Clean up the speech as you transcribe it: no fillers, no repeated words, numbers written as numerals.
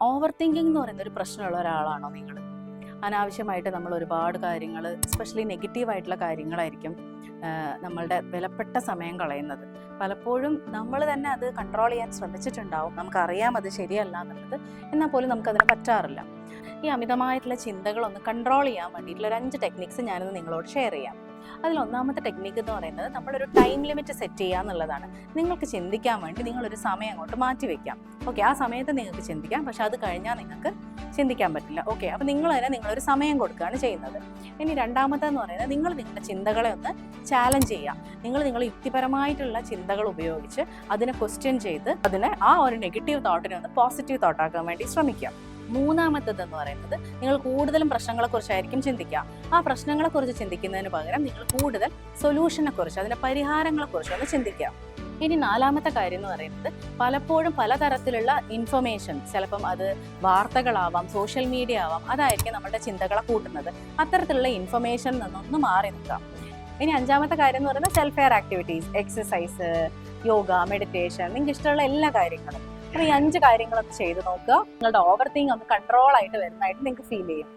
Over thinking എന്ന് പറയുന്ന ഒരു പ്രശ്നമുള്ള ഒരാളാണോ നിങ്ങൾ? അനാവശ്യമായിട്ട് നമ്മൾ ഒരുപാട് കാര്യങ്ങൾ, എസ്പെഷ്യലി നെഗറ്റീവായിട്ടുള്ള കാര്യങ്ങളായിരിക്കും നമ്മളുടെ വിലപ്പെട്ട സമയം കളയുന്നത്. പലപ്പോഴും നമ്മൾ തന്നെ അത് കൺട്രോൾ ചെയ്യാൻ ശ്രമിച്ചിട്ടുണ്ടാവും, നമുക്കറിയാം അത് ശരിയല്ല എന്നുള്ളത്, എന്നാൽ പോലും നമുക്കതിന് പറ്റാറില്ല. ഈ അമിതമായിട്ടുള്ള ചിന്തകളൊന്ന് കൺട്രോൾ ചെയ്യാൻ വേണ്ടിയിട്ടുള്ള ഒരു 5 ടെക്നിക്സ് ഞാനിന്ന് നിങ്ങളോട് ഷെയർ ചെയ്യാം. അതിൽ ഒന്നാമത്തെ ടെക്നിക്ക് എന്ന് പറയുന്നത് നമ്മളൊരു ടൈം ലിമിറ്റ് സെറ്റ് ചെയ്യുക എന്നുള്ളതാണ്. നിങ്ങൾക്ക് ചിന്തിക്കാൻ വേണ്ടി നിങ്ങളൊരു സമയം അങ്ങോട്ട് മാറ്റി വെക്കാം. ഓക്കെ, ആ സമയത്ത് നിങ്ങൾക്ക് ചിന്തിക്കാം, പക്ഷെ അത് കഴിഞ്ഞാൽ നിങ്ങൾക്ക് ചിന്തിക്കാൻ പറ്റില്ല. ഓക്കെ, അപ്പോൾ നിങ്ങൾ തന്നെ നിങ്ങളൊരു സമയം കൊടുക്കുകയാണ് ചെയ്യുന്നത്. ഇനി രണ്ടാമത്തെന്ന് പറയുന്നത് നിങ്ങൾ നിങ്ങളുടെ ചിന്തകളെ ഒന്ന് ചാലഞ്ച് ചെയ്യുക. നിങ്ങൾ യുക്തിപരമായിട്ടുള്ള ചിന്തകൾ ഉപയോഗിച്ച് അതിനെ ക്വസ്റ്റ്യൻ ചെയ്ത് അതിനെ ആ ഒരു നെഗറ്റീവ് തോട്ടിനെ ഒന്ന് പോസിറ്റീവ് തോട്ടാക്കാൻ വേണ്ടി ശ്രമിക്കുക. മൂന്നാമത്തേതെന്ന് പറയുന്നത് നിങ്ങൾ കൂടുതലും പ്രശ്നങ്ങളെക്കുറിച്ചായിരിക്കും ചിന്തിക്കുക. ആ പ്രശ്നങ്ങളെക്കുറിച്ച് ചിന്തിക്കുന്നതിന് പകരം നിങ്ങൾ കൂടുതൽ സൊല്യൂഷനെക്കുറിച്ച്, അതിൻ്റെ പരിഹാരങ്ങളെക്കുറിച്ച് ഒന്ന് ചിന്തിക്കുക. ഇനി നാലാമത്തെ കാര്യം എന്ന് പറയുന്നത് പലപ്പോഴും പലതരത്തിലുള്ള ഇൻഫർമേഷൻ, ചിലപ്പം അത് വാർത്തകളാവാം, സോഷ്യൽ മീഡിയ ആവാം, അതായിരിക്കും നമ്മുടെ ചിന്തകളെ കൂട്ടുന്നത്. അത്തരത്തിലുള്ള ഇൻഫർമേഷനിൽ നിന്നൊന്ന് മാറി നിൽക്കാം. ഇനി അഞ്ചാമത്തെ കാര്യം എന്ന് പറയുന്നത് self care activities, exercise, yoga, meditation, നിങ്ങൾക്ക് ഇഷ്ടമുള്ള എല്ലാ കാര്യങ്ങളും. അപ്പോൾ ഈ 5 കാര്യങ്ങളൊക്കെ ചെയ്ത് നോക്കുക. നിങ്ങളുടെ ഓവർ തിങ്ക് ഒന്ന് കൺട്രോൾ ആയിട്ട് വരുന്നതായിട്ട് നിങ്ങൾക്ക് ഫീൽ ചെയ്യും.